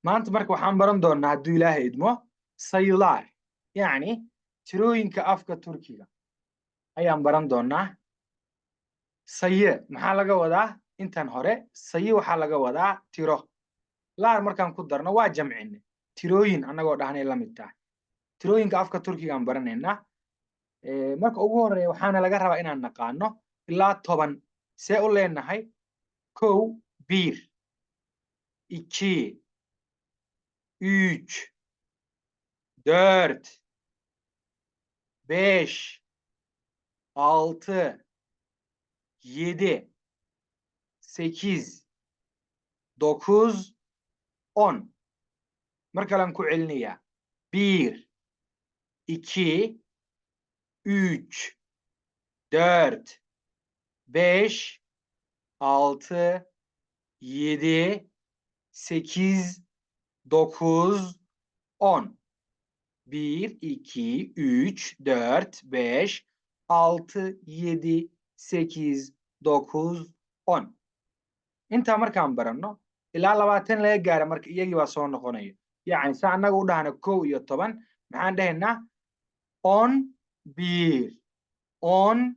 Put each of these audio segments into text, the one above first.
maanta marka waxaan baran doonaa hadduu ilaahay idmo sayular yacni tirooyinka afka turkiga ayaan baran doonaa saye maxaa laga wadaa intan hore saye waxaa laga wadaa tiro laar markaan ku darno waa jamcine tirooyin annagoo dhahnay la mid tahay tirooyinka afka turkiga aan baranaynaa marka ugu horeeya waxaana laga rabaa inaan naqaano ilaa 10 see u leenahay 1 1 2 3 4 5 6 7 8 9 10 mar kalean ku celinayaa 1 2 3 4 5 6 7 8 9 10 1 2 3 4 5 6 7 8 9 10 intaa markaan baranno ilaa 20 laga gaaro marka iyagii baa soo noqonaya yacni sa annaga u dhahna 1 iyo 10 maxaan dhahaynaa 10 1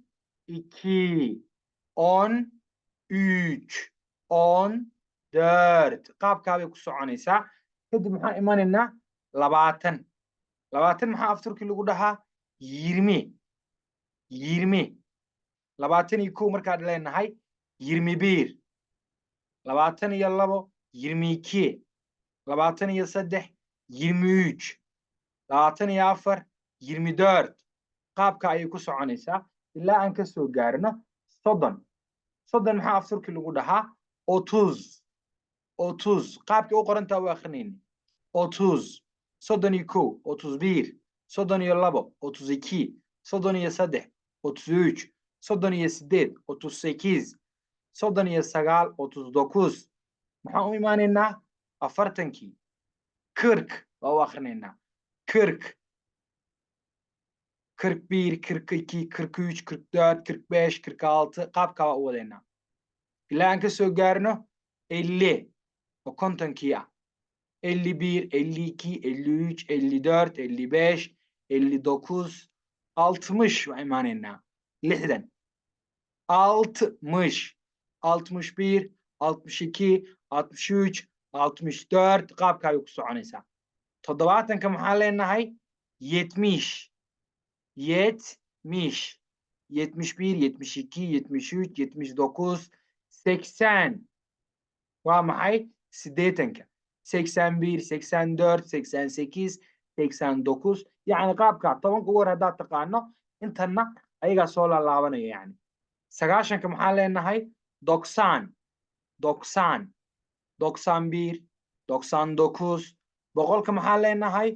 10 2 10 3 10 4 qaabkaa bay ku soconaysaa kadib maxaan imanaynaa 20 20 maxaa af turki lagu dhahaa 20 20 21 markaan leenahay 21 22 22 23 23 24 24 qaabka ayay ku soconaysaa ilaa aan ka soo gaarno 30 30 maxaa af turki lagu dhahaa 30 30 qaabka u qorantaa u akhrinayna 30 31 31 32 32 33 33 38 38 39 39 maxaan u imaanaynaa 40kii 40 waa u akhrinaynaa 40 41 42 43 44 45 46 qaabkaa waa u wadaynaa ilaa aan ka soo gaarno 50 oo kontonkii ah 51 52 53 54 55 59 60 waa imaanaynaa 60 60 61 62 63 64 qaabkaa bay ku soconaysaa 70ka maxaa leenahay 70 70 71 72 73 74 80 waa maxay 80ka 81 82 86 89 yacni qaabka 10ka ugu hor haddaad taqaano intanna ayagaa soo laalaabanaya yacni 90ka maxaa leenahay 90 90 91 99 boqolka maxaa leenahay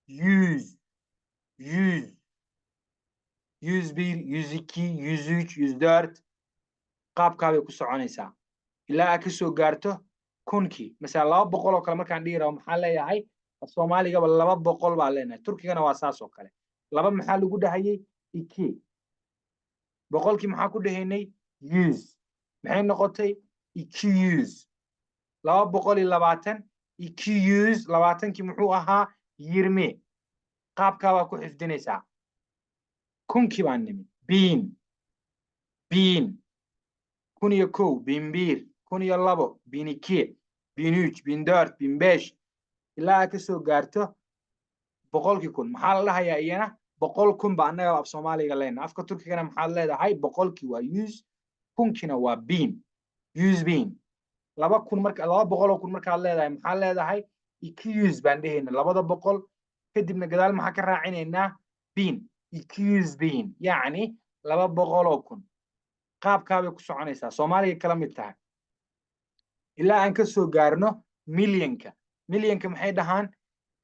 100 100 101 102 103 104 qaabkaa bay ku soconaysaa ilaa aad ka soo gaarto kunkii masala 200 oo kale markaan dhihi rabo maxaa leeyahay soomaaligaba 200 baa leenahay turkigana waa saas oo kale laba maxaa lagu dhahayay 2 boqolkii maxaa ku dhahaynay 100 maxay noqotay 200 220 200 20kii muxuu ahaa 20 qaabkaa baa ku xifdinaysaa kunkii baan nimid bin bin 101 bin 1 102 bin 2 bin 3 bin 4 bin 5 ilaa aad ka soo gaarto boqolkii kun maxaa la dhahayaa iyana 100,000 ba annaga af soomaaliga leenahay afka turkigana maxaad leedahay boqolkii waa 100 kunkiina waa bin 100 bin 2,000 marka 200,000 markaad leedahay maxaa leedahay 200 baan dhehayna 200 kadibna gadaal maxaa ka raacinaynaa bin 200 bin yacni 200,000 qaabkaa bay ku soconaysaa soomaaliga kala mid tahay ilaa aan ka soo gaarno milyanka milyanka maxay dhahaan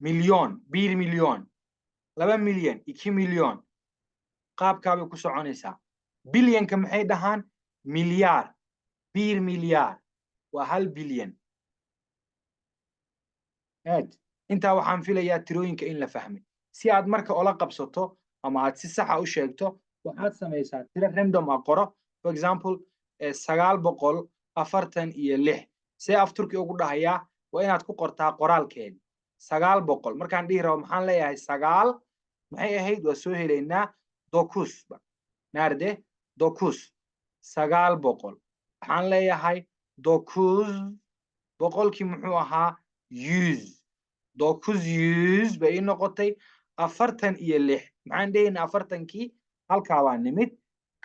milyon 1 milyon 2 milyan 2 milyon qaabkaa bay ku soconaysaa bilyanka maxay dhahaan milyaar 1 milyaar waa 1 bilyan intaa waxaan filayaa tirooyinka in la fahmay si aad marka ola qabsato ama aad si saxa u sheegto waxaad samaysaa tiro random ah qoro for example 946 see af turki ugu dhahayaa waa inaad ku qortaa qoraalkeeda 900 markaan dhihi rabo maxaan leeyahay 9 maxay ahayd waa soo helaynaa 9 naarde 9 900 waxaan leeyahay 9 boqolkii muxuu ahaa 100 900 bay noqotay 46 maxaan dhehaynaa 40kii halkaa waa nimid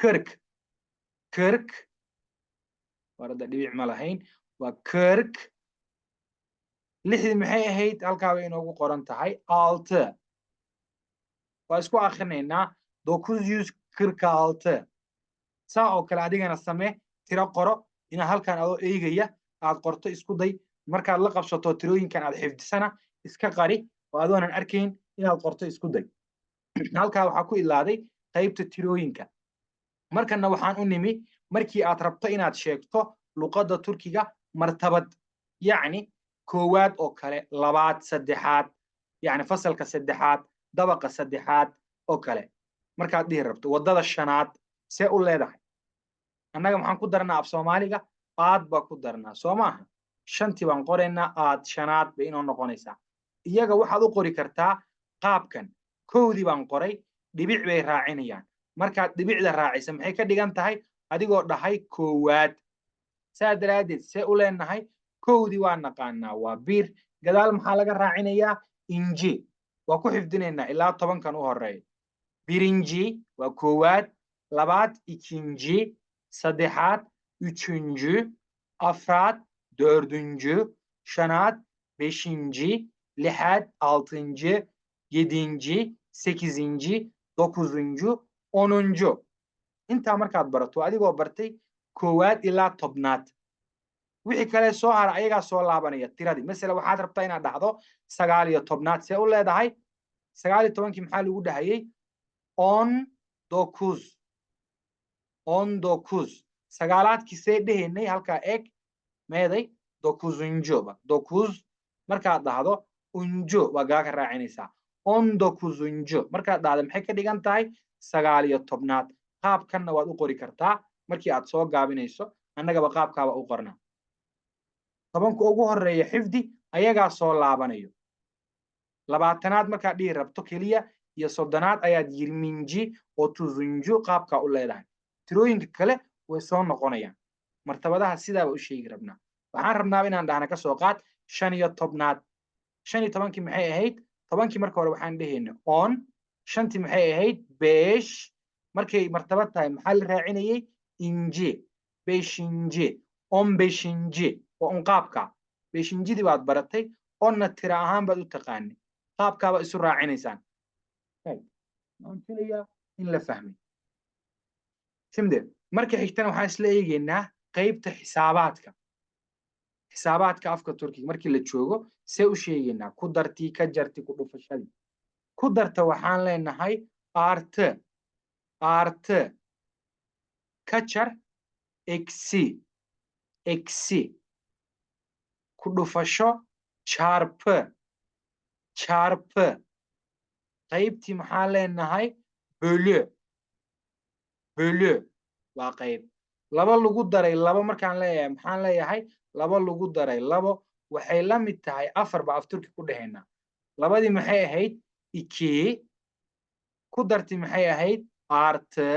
kirk warada dhibic ma lahayn waa kirk 6 maxay ahayd halkaa bay inoogu qoran tahay alte waa isku akhrinaynaa 946 saa oo kale adigana samee tiro qoro ina halkan adoo eegaya aad qorto isku day markaad la qabsato tirooyinkan aad xifdisana iska qari oo adoonan arkayn inaad qorto isku day halkaa waxaa ku ilaaday qaybta tirooyinka markana waxaan u nimi markii aad rabto inaad sheegto luqadda turkiga martabad yacni koowaad oo kale labaad saddexaad yacni fasalka saddexaad dabaqa saddexaad oo kale markaad dhihi rabto waddada shanaad see u leedahay annaga maxaan ku darnaa af soomaaliga aad baa ku darnaa soo maaha shantii baan qoraynaa aad shanaad bay inoo noqonaysaa iyaga waxaad u qori kartaa qaabkan kowdii baan qoray dhibic bay raacinayaan markaad dhibicda raacisa maxay ka dhigan tahay adigoo dhahay koowaad saa daraaddeed see u leenahay kowdii waa naqaanaa waa biir gadaal maxaa laga raacinayaa inji waa ku xifdinaynaa ilaa 10kan u horeeya birinji waa koowaad labaad ikinji saddexaad üçüncü afraad dördüncü şanaad beşinci lixaad altıncı yedinci sekizinci dokuzuncu 10. intaa markaad barato adigoo bartay koowaad ilaa 10aad wixii kale soo hara ayagaa soo laabanaya tiradii mesela waxaad rabtaa inaad dhahdo 19aad see u leedahay 19kii maxaa lagu dhahayay 19 sagaalaadkii see dhehaynay halkaa eeg meeday 9 bak 9 markaad dhahdo unjo waa gaaga raacinaysaa 19 markaad dhahdo maxay ka dhigan tahay 19aad qaabkanna waad u qori kartaa markii aad soo gaabinayso annagaba qaabkaaba u qornaa 10ka ugu horeeya xifdi ayagaa soo laabanayo 20aad markaad dhihi rabto keliya iyo 30aad ayaad yirminji 30 qaabkaa u leedahay tirooyinka kale way soo noqonayaan martabadaha sidaaba u sheegi rabnaa waxaan rabnaa inaan dhahna ka soo qaad 15aad 15kii maxay ahayd 10kii marka hore waxaan dhahaynay on 5tii maxay ahayd beesh markay martabad tahay maxaa la raacinayay inji beeshinji 15 waa un qaabka beeshinjidii baad baratay onna tira ahaan baad u taqaanay qaabkaaba isu raacinaysaan waan filayaa in la fahmay simde marka xigtana waxaan isla eegaynaa qaybta xisaabaadka afka turkiga markii la joogo see u sheegaynaa ku dartii ka jartii ku dhufashadii ku darta waxaan leenahay artı ka jar eksi ku dhufasho çarpı qaybtii maxaan leenahay bölü waa qayb laba lagu daray laba markaan leeyahay maxaan leeyahay laba lagu daray labo waxay la mid tahay 4 ba af turki ku dhahaynaa labadii maxay ahayd 2 ku dartii maxay ahayd artı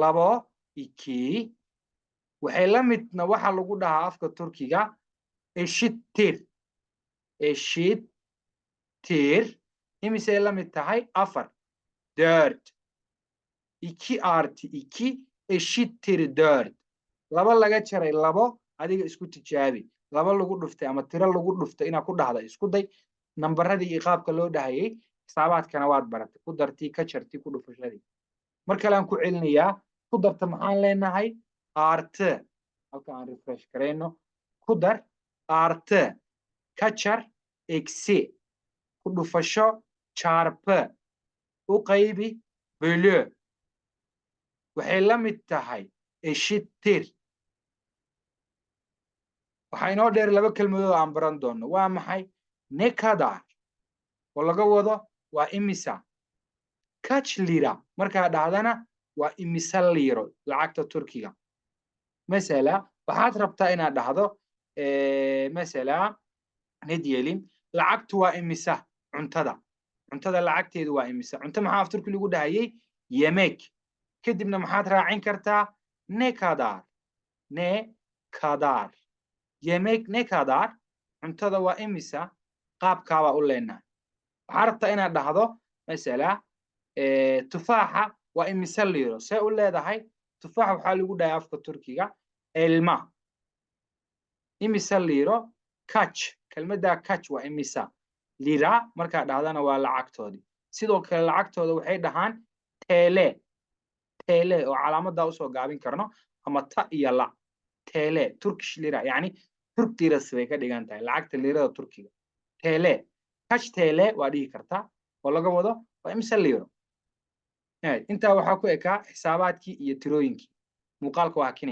labo 2 waxay la midna waxa lagu dhahaa afka turkiga eşittir imisay la mid tahay 4 4 2 artı 2 eşittir 4 laba laga jaray labo adiga isku tijaabi laba lagu dhuftay ama tiro lagu dhuftay inaad ku dhahda isku day nambaradii iyo qaabka loo dhahayay xisaabaadkana waad baratay ku dartii ka jartii ku dhufashadii mar kale aan ku celinayaa ku darta maxaan leenahay artı halka aan refresh karayno ku dar artı ka jar eksi ku dhufasho çarpı u qaybi bölü waxay la mid tahay eşittir waxaa inoo dheer laba kelmadood aan baran doono waa maxay ne kadar oo laga wado waa imisa kaç lira markaa dhahdana waa imisa liiro lacagta turkiga mesela waxaad rabtaa inaad dhahdo مثلا نديلين لعقت وإمسا cuntada lacagteedu waa imisa cunto maxaa afturkii lagu dhahayay yemek kadibna maxaad raacin kartaa ne kadar yemek ne kadar cuntada waa imisa qaabkaabaa u leenahay waxaa rabtaa inaad dhahdo masala tufaaxa waa imisa liiro see u leedahay tufaaxa waxaa lagu dhahay afka turkiga elma imisa liiro kach kelmadda kach waa imisa lira markaa dhahdana waa lacagtoodii sidoo kale lacagtooda waxay dhahaan tele oo calaamadda usoo gaabin karno ama ta iyo la tele turkish lira yani turk liras bay ka dhigan tahay lacagta lirada turkiga tele kash tele waa dhihi kartaa oo laga wado waa imisa liro intaa waxaa ku ekaa xisaabaadkii iyo tirooyinkii muuqaalka waa